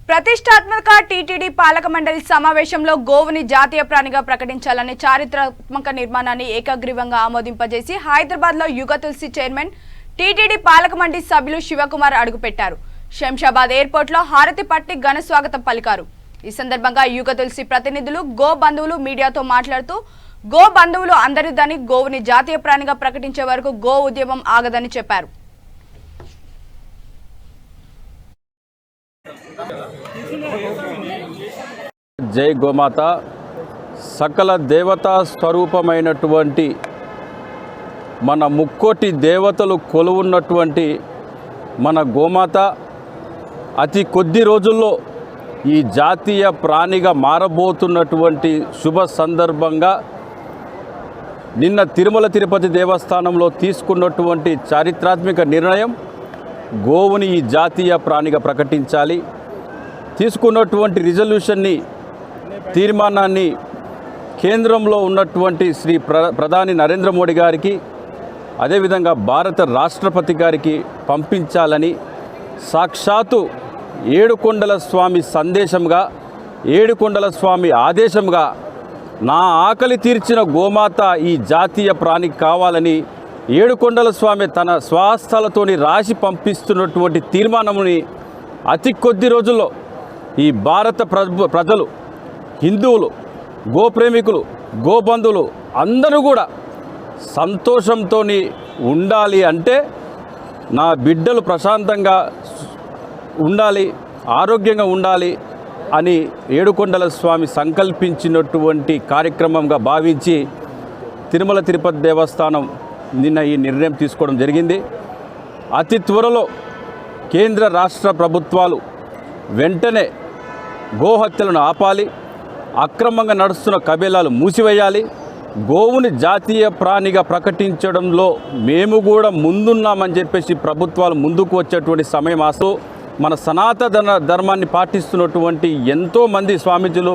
ప్రతిష్టాత్మక టీటీడీ పాలక మండలి సమావేశంలో గోవుని జాతీయ ప్రాణిగా ప్రకటించాలని చారిత్రాత్మక నిర్మాణాన్ని ఏకగ్రీవంగా ఆమోదింపజేసి హైదరాబాద్ లో యుగ తులసి చైర్మన్ టీటీడీ పాలక మండలి సభ్యులు శివకుమార్ అడుగుపెట్టారు. శంషాబాద్ ఎయిర్పోర్ట్ లో హారతి పట్టి ఘన స్వాగతం పలికారు. ఈ సందర్భంగా యుగ తులసి ప్రతినిధులు గో బంధువులు మీడియాతో మాట్లాడుతూ గో బంధువులు అందరిదని గోవుని జాతీయ ప్రాణిగా ప్రకటించే వరకు గో ఉద్యమం ఆగదని చెప్పారు. జై గోమాత. సకల దేవతా స్వరూపమైనటువంటి మన ముక్కోటి దేవతలు కొలువున్నటువంటి మన గోమాత అతి కొద్ది రోజుల్లో ఈ జాతీయ ప్రాణిగా మారబోతున్నటువంటి శుభ సందర్భంగా నిన్న తిరుమల తిరుపతి దేవస్థానంలో తీసుకున్నటువంటి చారిత్రాత్మక నిర్ణయం గోవుని ఈ జాతీయ ప్రాణిగా ప్రకటించాలి. తీసుకున్నటువంటి రిజల్యూషన్ని తీర్మానాన్ని కేంద్రంలో ఉన్నటువంటి శ్రీ ప్రధాని నరేంద్ర మోడీ గారికి అదేవిధంగా భారత రాష్ట్రపతి గారికి పంపించాలని సాక్షాత్తు ఏడుకొండల స్వామి సందేశంగా ఏడుకొండల స్వామి ఆదేశంగా నా ఆకలి తీర్చిన గోమాత ఈ జాతీయ ప్రాణి కావాలని ఏడుకొండల స్వామి తన స్వహస్తాలతోని రాసి పంపిస్తున్నటువంటి తీర్మానముని అతి కొద్ది రోజుల్లో ఈ భారత ప్రజలు, హిందువులు, గోప్రేమికులు, గోబంధువులు అందరూ కూడా సంతోషంతో ఉండాలి. అంటే నా బిడ్డలు ప్రశాంతంగా ఉండాలి, ఆరోగ్యంగా ఉండాలి అని ఏడుకొండల స్వామి సంకల్పించినటువంటి కార్యక్రమంగా భావించి తిరుమల తిరుపతి దేవస్థానం నిన్న ఈ నిర్ణయం తీసుకోవడం జరిగింది. అతి త్వరలో కేంద్ర రాష్ట్ర ప్రభుత్వాలు వెంటనే గోహత్యలను ఆపాలి, అక్రమంగా నడుస్తున్న కబేలాలు మూసివేయాలి. గోవుని జాతీయ ప్రాణిగా ప్రకటించడంలో మేము కూడా ముందున్నామని చెప్పేసి ప్రభుత్వాలు ముందుకు వచ్చేటువంటి సమయం ఆస్తూ మన సనాతన ధర్మాన్ని పాటిస్తున్నటువంటి ఎంతోమంది స్వామీజీలు,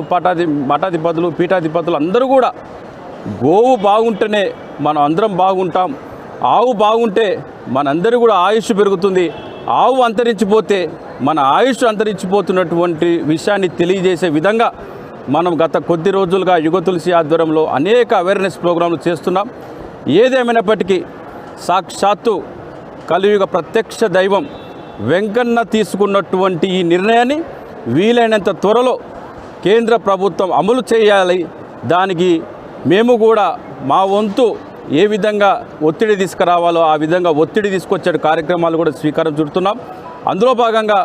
మఠాధిపతులు, పీఠాధిపతులు అందరూ కూడా గోవు బాగుంటేనే మనం అందరం బాగుంటాం, ఆవు బాగుంటే మనందరూ కూడా ఆయుష్ పెరుగుతుంది, ఆవు అంతరించిపోతే మన ఆయుష్ అంతరించిపోతున్నటువంటి విషయాన్ని తెలియజేసే విధంగా మనం గత కొద్ది రోజులుగా యుగ తులసి ఆధ్వర్యంలో అనేక అవేర్నెస్ ప్రోగ్రాంలు చేస్తున్నాం. ఏదేమైనప్పటికీ సాక్షాత్తు కలియుగ ప్రత్యక్ష దైవం వెంకన్న తీసుకున్నటువంటి ఈ నిర్ణయాన్ని వీలైనంత త్వరలో కేంద్ర ప్రభుత్వం అమలు చేయాలి. దానికి మేము కూడా మా వంతు ఏ విధంగా ఒత్తిడి తీసుకురావాలో ఆ విధంగా ఒత్తిడి తీసుకొచ్చే కార్యక్రమాలు కూడా స్వీకారం చుడుతున్నాం. అందులో భాగంగా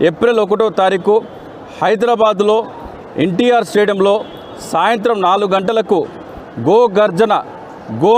ఏప్రిల్ 1వ తారీఖు హైదరాబాద్లో ఎన్టీఆర్ స్టేడియంలో సాయంత్రం 4 గంటలకు గో గర్జన, గో